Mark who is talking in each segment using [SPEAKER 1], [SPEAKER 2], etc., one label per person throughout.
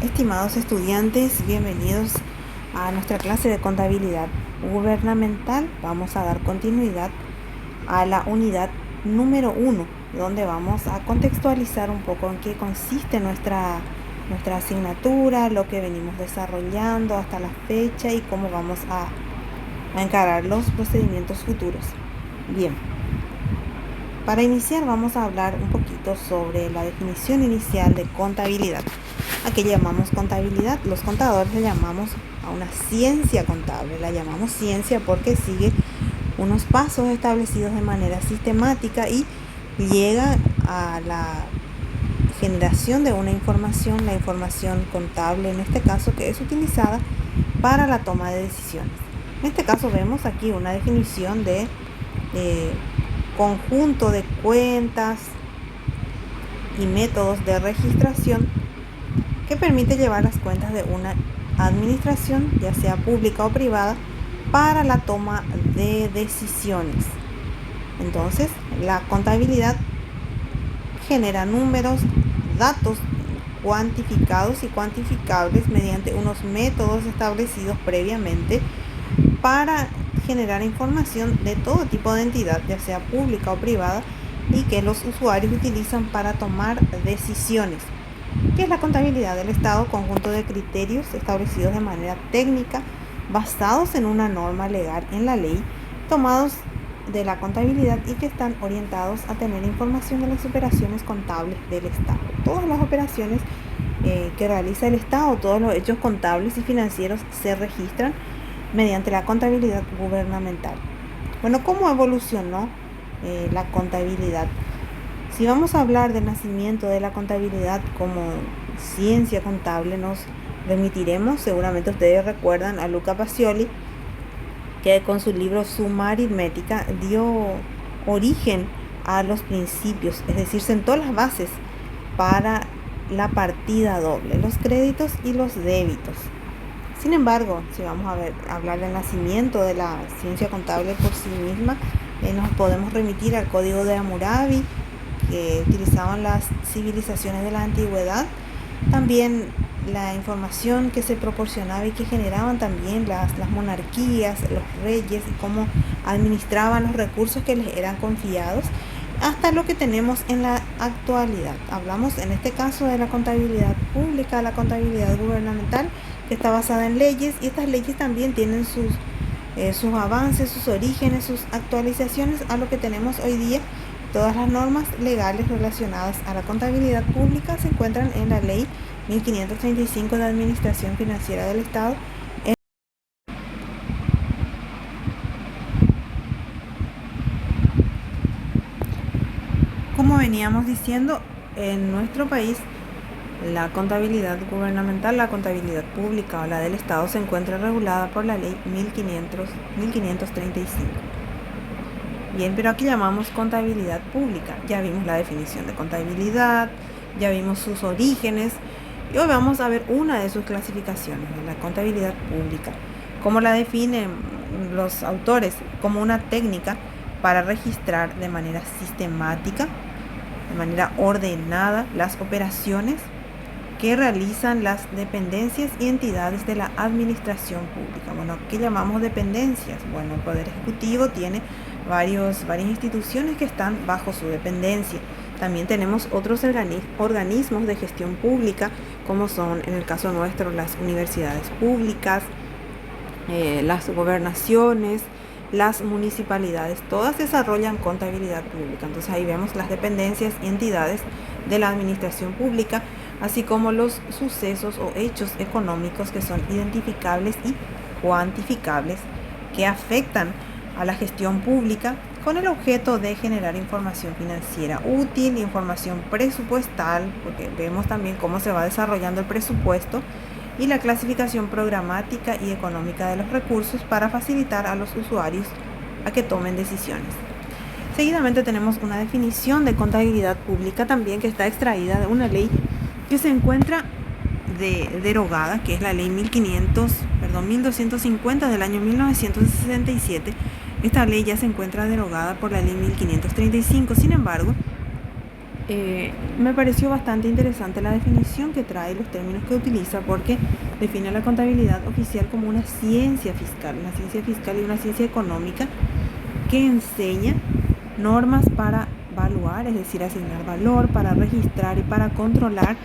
[SPEAKER 1] Estimados estudiantes, bienvenidos a nuestra clase de contabilidad gubernamental. Vamos a dar continuidad a la unidad número 1, donde vamos a contextualizar un poco en qué consiste nuestra asignatura, lo que venimos desarrollando hasta la fecha y cómo vamos a encarar los procedimientos futuros. Bien, para iniciar vamos a hablar un poquito sobre la definición inicial de contabilidad. ¿A qué llamamos contabilidad? Los contadores le llamamos a una ciencia contable. La llamamos ciencia porque sigue unos pasos establecidos de manera sistemática y llega a la generación de una información, la información contable en este caso, que es utilizada para la toma de decisiones. En este caso vemos aquí una definición de conjunto de cuentas y métodos de registración que permite llevar las cuentas de una administración, ya sea pública o privada, para la toma de decisiones. Entonces, la contabilidad genera números, datos cuantificados y cuantificables mediante unos métodos establecidos previamente para generar información de todo tipo de entidad, ya sea pública o privada, y que los usuarios utilizan para tomar decisiones. ¿Qué es la contabilidad del Estado? Conjunto de criterios establecidos de manera técnica, basados en una norma legal en la ley, tomados de la contabilidad y que están orientados a tener información de las operaciones contables del Estado. Todas las operaciones que realiza el Estado, todos los hechos contables y financieros se registran mediante la contabilidad gubernamental. Bueno, ¿cómo evolucionó la contabilidad? Si vamos a hablar del nacimiento de la contabilidad como ciencia contable, nos remitiremos, seguramente ustedes recuerdan, a Luca Pacioli, que con su libro Summa Aritmética dio origen a los principios, es decir, sentó las bases para la partida doble, los créditos y los débitos. Sin embargo, si vamos a hablar del nacimiento de la ciencia contable por sí misma, nos podemos remitir al Código de Hammurabi, que utilizaban las civilizaciones de la antigüedad, también la información que se proporcionaba y que generaban también las monarquías, los reyes, y cómo administraban los recursos que les eran confiados, hasta lo que tenemos en la actualidad. Hablamos en este caso de la contabilidad pública, la contabilidad gubernamental, que está basada en leyes, y estas leyes también tienen sus avances, sus orígenes, sus actualizaciones a lo que tenemos hoy día. Todas las normas legales relacionadas a la contabilidad pública se encuentran en la Ley 1535 de Administración Financiera del Estado. Como veníamos diciendo, en nuestro país la contabilidad gubernamental, la contabilidad pública o la del Estado se encuentra regulada por la Ley 1535. Bien, pero aquí llamamos contabilidad pública. Ya vimos la definición de contabilidad, ya vimos sus orígenes y hoy vamos a ver una de sus clasificaciones, la contabilidad pública. Como la definen los autores, como una técnica para registrar de manera sistemática, de manera ordenada, las operaciones que realizan las dependencias y entidades de la administración pública. Bueno, ¿qué llamamos dependencias? Bueno, el Poder Ejecutivo tiene varias instituciones que están bajo su dependencia. También tenemos otros organismos de gestión pública, como son, en el caso nuestro, las universidades públicas, las gobernaciones, las municipalidades. Todas desarrollan contabilidad pública. Entonces ahí vemos las dependencias y entidades de la administración pública, así como los sucesos o hechos económicos que son identificables y cuantificables, que afectan a la gestión pública con el objeto de generar información financiera útil, información presupuestal, porque vemos también cómo se va desarrollando el presupuesto, y la clasificación programática y económica de los recursos para facilitar a los usuarios a que tomen decisiones. Seguidamente tenemos una definición de contabilidad pública también, que está extraída de una ley que se encuentra derogada, que es la ley 1250 del año 1967. Esta ley ya se encuentra derogada por la ley 1535. Sin embargo, Me pareció bastante interesante la definición que trae, los términos que utiliza, porque define la contabilidad oficial como una ciencia fiscal y una ciencia económica que enseña normas para evaluar, es decir, asignar valor, para registrar y para controlar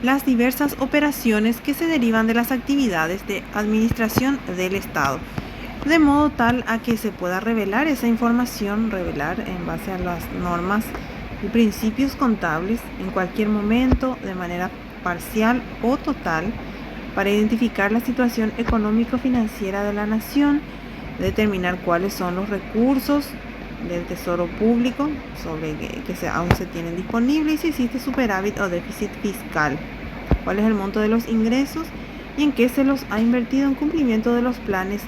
[SPEAKER 1] las diversas operaciones que se derivan de las actividades de administración del Estado, de modo tal a que se pueda revelar esa información, revelar en base a las normas y principios contables en cualquier momento, de manera parcial o total, para identificar la situación económico-financiera de la nación, determinar cuáles son los recursos del tesoro público sobre que aún se tienen disponibles y si existe superávit o déficit fiscal, cuál es el monto de los ingresos y en qué se los ha invertido en cumplimiento de los planes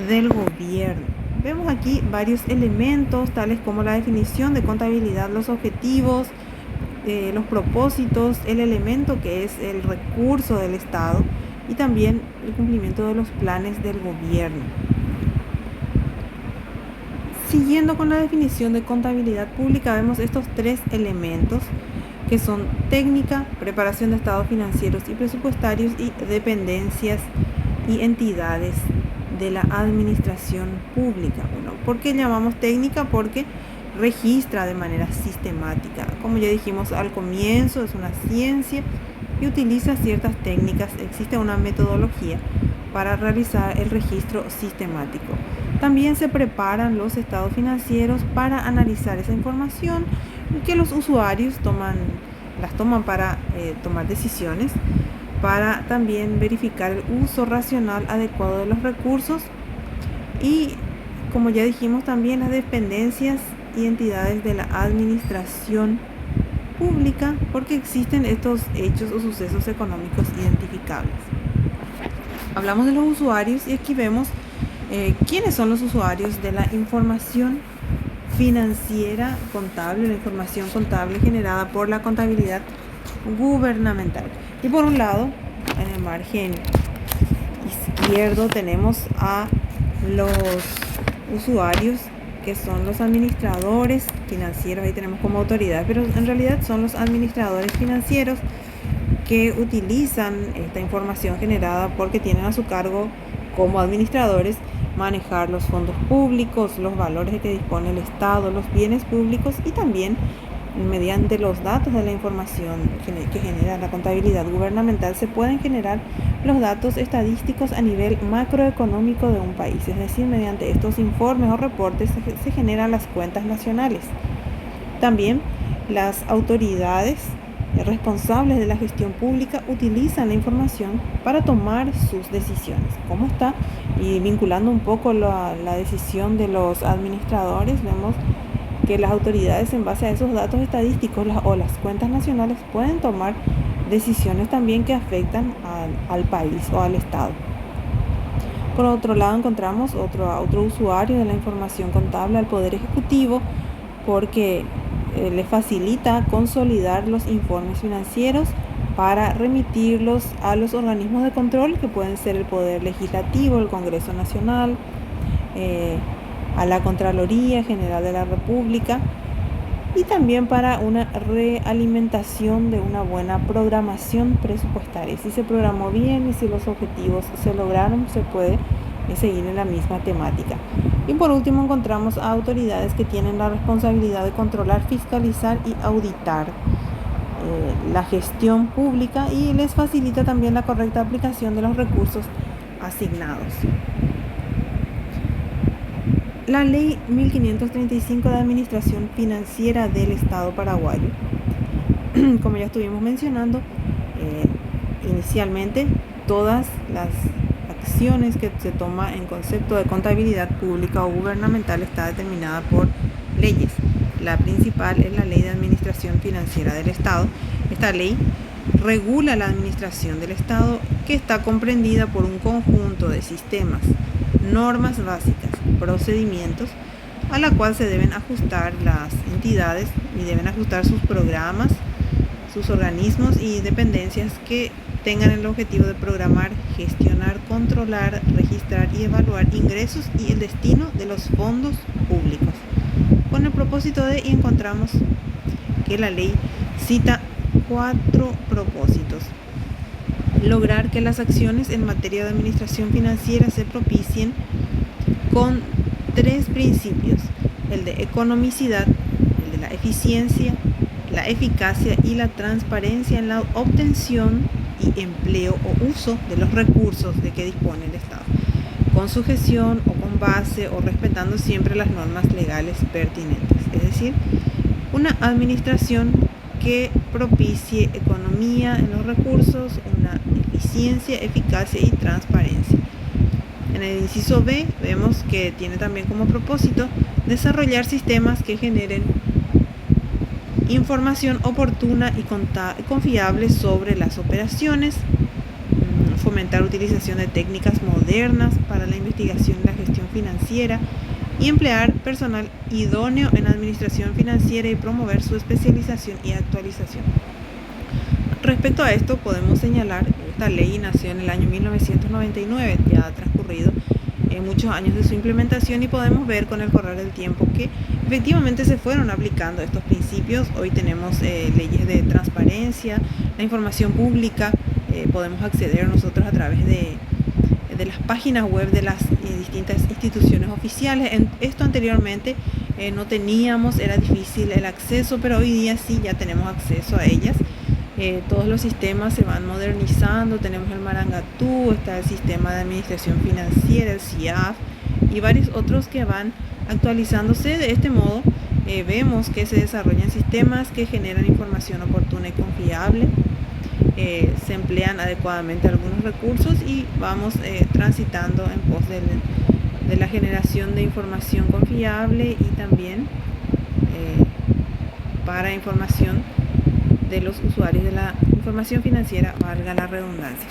[SPEAKER 1] del gobierno. Vemos aquí varios elementos tales como la definición de contabilidad, los objetivos, los propósitos, el elemento que es el recurso del Estado y también el cumplimiento de los planes del gobierno. Siguiendo con la definición de contabilidad pública, vemos estos tres elementos que son técnica, preparación de estados financieros y presupuestarios y dependencias y entidades de la administración pública. Bueno, ¿por qué llamamos técnica? Porque registra de manera sistemática. Como ya dijimos al comienzo, es una ciencia y utiliza ciertas técnicas. Existe una metodología para realizar el registro sistemático. También se preparan los estados financieros para analizar esa información que los usuarios las toman para tomar decisiones, para también verificar el uso racional adecuado de los recursos y, como ya dijimos, también las dependencias y entidades de la administración pública, porque existen estos hechos o sucesos económicos identificables. Hablamos de los usuarios y aquí vemos quiénes son los usuarios de la información financiera contable, la información contable generada por la contabilidad gubernamental. Y por un lado, en el margen izquierdo tenemos a los usuarios, que son los administradores financieros. Ahí tenemos como autoridad, pero en realidad son los administradores financieros que utilizan esta información generada porque tienen a su cargo como administradores manejar los fondos públicos, los valores de que dispone el Estado, los bienes públicos y también mediante los datos de la información que genera la contabilidad gubernamental se pueden generar los datos estadísticos a nivel macroeconómico de un país. Es decir, mediante estos informes o reportes se generan las cuentas nacionales. También las autoridades responsables de la gestión pública utilizan la información para tomar sus decisiones. ¿Cómo está? Y vinculando un poco la decisión de los administradores, vemos que las autoridades, en base a esos datos estadísticos o las cuentas nacionales, pueden tomar decisiones también que afectan al país o al Estado. Por otro lado, encontramos otro usuario de la información contable, al Poder Ejecutivo, porque le facilita consolidar los informes financieros para remitirlos a los organismos de control, que pueden ser el Poder Legislativo, el Congreso Nacional, a la Contraloría General de la República, y también para una realimentación de una buena programación presupuestaria. Si se programó bien y si los objetivos se lograron, se puede seguir en la misma temática. Y por último encontramos a autoridades que tienen la responsabilidad de controlar, fiscalizar y auditar la gestión pública y les facilita también la correcta aplicación de los recursos asignados. La Ley 1535 de Administración Financiera del Estado paraguayo, como ya estuvimos mencionando, inicialmente todas las acciones que se toma en concepto de contabilidad pública o gubernamental está determinada por leyes. La principal es la Ley de Administración Financiera del Estado. Esta ley regula la administración del Estado, que está comprendida por un conjunto de sistemas, normas básicas, procedimientos, a la cual se deben ajustar las entidades y deben ajustar sus programas, sus organismos y dependencias que tengan el objetivo de programar, gestionar, controlar, registrar y evaluar ingresos y el destino de los fondos públicos. Con el propósito de, y encontramos que la ley cita 4 propósitos. Lograr que las acciones en materia de administración financiera se propicien con 3 principios: el de economicidad, el de la eficiencia, la eficacia y la transparencia en la obtención y empleo o uso de los recursos de que dispone el Estado, con sujeción o con base o respetando siempre las normas legales pertinentes. Es decir, una administración que propicie economía en los recursos, una eficiencia, eficacia y transparencia. En el inciso B vemos que tiene también como propósito desarrollar sistemas que generen información oportuna y confiable sobre las operaciones, fomentar utilización de técnicas modernas para la investigación y la gestión financiera y emplear personal idóneo en administración financiera y promover su especialización y actualización. Respecto a esto, podemos señalar que esta ley nació en el año 1999, ya ha transcurrido muchos años de su implementación y podemos ver con el correr del tiempo que efectivamente se fueron aplicando estos principios. Hoy tenemos leyes de transparencia, la información pública, podemos acceder nosotros a través de las páginas web de las distintas instituciones oficiales. Esto anteriormente no teníamos, era difícil el acceso, pero hoy día sí ya tenemos acceso a ellas. Todos los sistemas se van modernizando, tenemos el Marangatú, está el sistema de administración financiera, el CIAF y varios otros que van actualizándose. De este modo vemos que se desarrollan sistemas que generan información oportuna y confiable, se emplean adecuadamente algunos recursos y vamos transitando en pos de la generación de información confiable y también para información de los usuarios de la información financiera, valga la redundancia.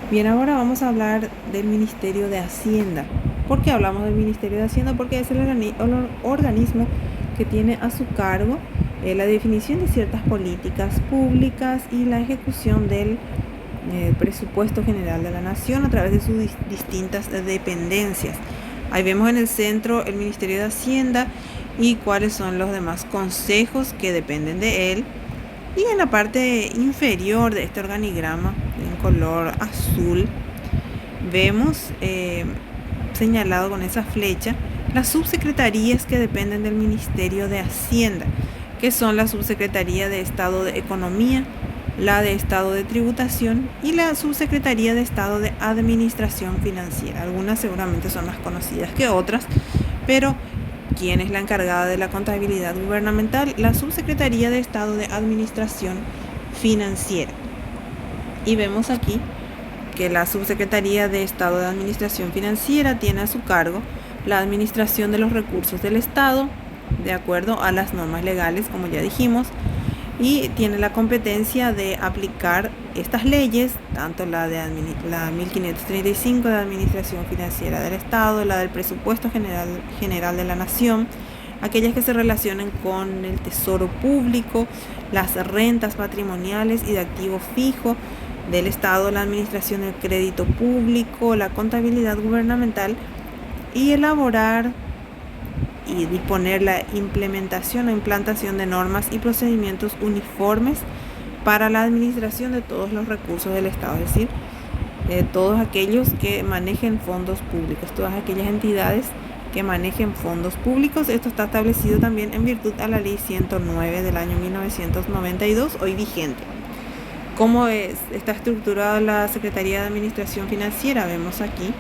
[SPEAKER 1] Bien, ahora vamos a hablar del Ministerio de Hacienda. ¿Por qué hablamos del Ministerio de Hacienda? Porque es el organismo que tiene a su cargo la definición de ciertas políticas públicas y la ejecución del presupuesto general de la Nación a través de sus distintas dependencias. Ahí vemos en el centro el Ministerio de Hacienda y cuáles son los demás consejos que dependen de él. Y en la parte inferior de este organigrama, en color azul, vemos señalado con esa flecha las subsecretarías que dependen del Ministerio de Hacienda, que son la Subsecretaría de Estado de Economía, la de Estado de Tributación y la Subsecretaría de Estado de Administración Financiera. Algunas seguramente son más conocidas que otras, pero ¿quién es la encargada de la contabilidad gubernamental? La Subsecretaría de Estado de Administración Financiera. Y vemos aquí que la Subsecretaría de Estado de Administración Financiera tiene a su cargo la administración de los recursos del Estado, de acuerdo a las normas legales, como ya dijimos, y tiene la competencia de aplicar estas leyes, tanto la 1535 de Administración Financiera del Estado, la del Presupuesto General de la Nación, aquellas que se relacionan con el tesoro público, las rentas patrimoniales y de activo fijo del Estado, la administración del crédito público, la contabilidad gubernamental y elaborar y disponer la implementación o implantación de normas y procedimientos uniformes para la administración de todos los recursos del Estado, es decir, todos aquellos que manejen fondos públicos, todas aquellas entidades que manejen fondos públicos. Esto está establecido también en virtud a la Ley 109 del año 1992, hoy vigente. ¿Cómo está estructurada la Secretaría de Administración Financiera? Vemos aquí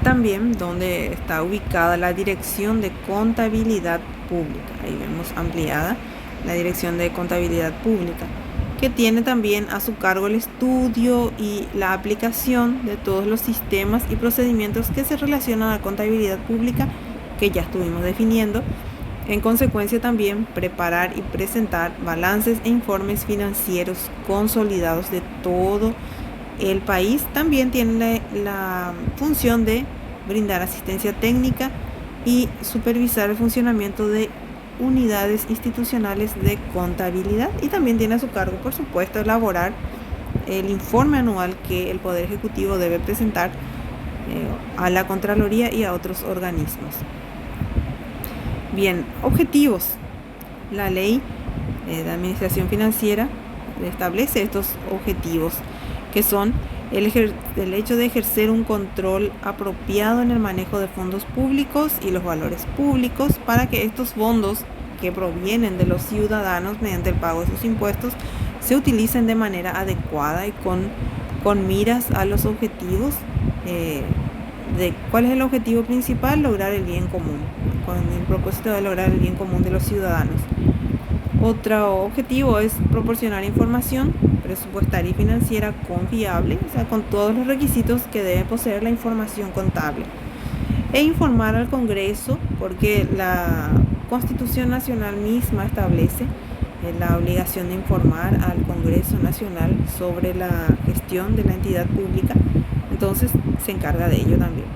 [SPEAKER 1] también donde está ubicada la Dirección de Contabilidad Pública. Ahí vemos ampliada la Dirección de Contabilidad Pública, que tiene también a su cargo el estudio y la aplicación de todos los sistemas y procedimientos que se relacionan a la contabilidad pública, que ya estuvimos definiendo. En consecuencia, también preparar y presentar balances e informes financieros consolidados de todo el país. También tiene la función de brindar asistencia técnica y supervisar el funcionamiento de unidades institucionales de contabilidad, y también tiene a su cargo, por supuesto, elaborar el informe anual que el Poder Ejecutivo debe presentar a la Contraloría y a otros organismos. Bien, objetivos. La ley de administración financiera establece estos objetivos, que son el hecho de ejercer un control apropiado en el manejo de fondos públicos y los valores públicos para que estos fondos que provienen de los ciudadanos mediante el pago de sus impuestos se utilicen de manera adecuada y con miras a los objetivos de cuál es el objetivo principal: lograr el bien común, con el propósito de lograr el bien común de los ciudadanos. Otro objetivo es proporcionar información presupuestaria y financiera confiable, o sea, con todos los requisitos que debe poseer la información contable, e informar al Congreso, porque la Constitución Nacional misma establece la obligación de informar al Congreso Nacional sobre la gestión de la entidad pública. Entonces se encarga de ello también.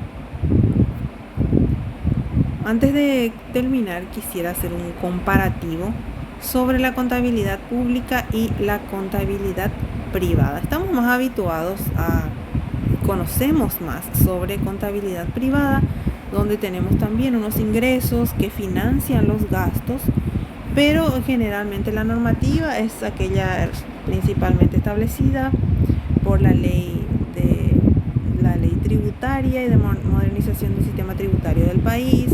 [SPEAKER 1] Antes de terminar, quisiera hacer un comparativo sobre la contabilidad pública y la contabilidad privada. Estamos más habituados conocemos más sobre contabilidad privada, donde tenemos también unos ingresos que financian los gastos, pero generalmente la normativa es aquella principalmente establecida por la ley tributaria y de modernización del sistema tributario del país,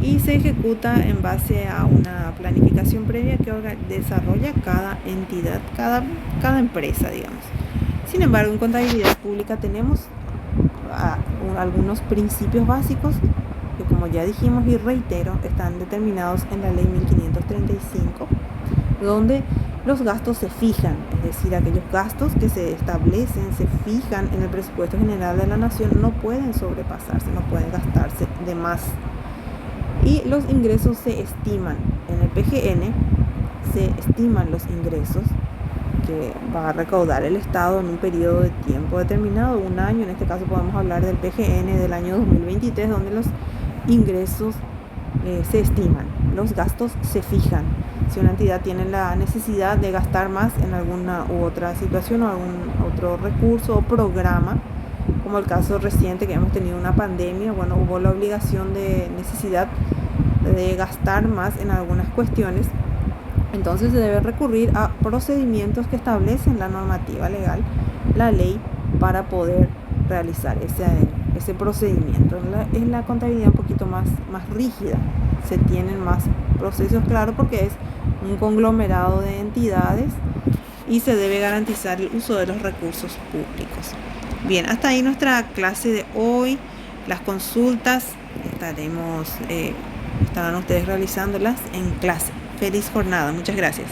[SPEAKER 1] y se ejecuta en base a una planificación previa que desarrolla cada entidad, cada empresa, digamos. Sin embargo, en contabilidad pública tenemos algunos principios básicos que, como ya dijimos y reitero, están determinados en la ley 1535, donde los gastos se fijan, es decir, aquellos gastos que se establecen, se fijan en el presupuesto general de la nación, no pueden sobrepasarse, no pueden gastarse de más. Y los ingresos se estiman. En el PGN se estiman los ingresos que va a recaudar el Estado en un periodo de tiempo determinado, un año. En este caso podemos hablar del PGN del año 2023, donde los ingresos se estiman, los gastos se fijan. Si una entidad tiene la necesidad de gastar más en alguna u otra situación o algún otro recurso o programa, como el caso reciente que hemos tenido una pandemia, bueno, hubo la obligación de necesidad de gastar más en algunas cuestiones, entonces se debe recurrir a procedimientos que establecen la normativa legal, la ley, para poder realizar ese procedimiento. Es la contabilidad un poquito más rígida, se tienen más procesos, claro, porque es un conglomerado de entidades y se debe garantizar el uso de los recursos públicos. Bien, hasta ahí nuestra clase de hoy. Las consultas estarán ustedes realizándolas en clase. Feliz jornada, muchas gracias.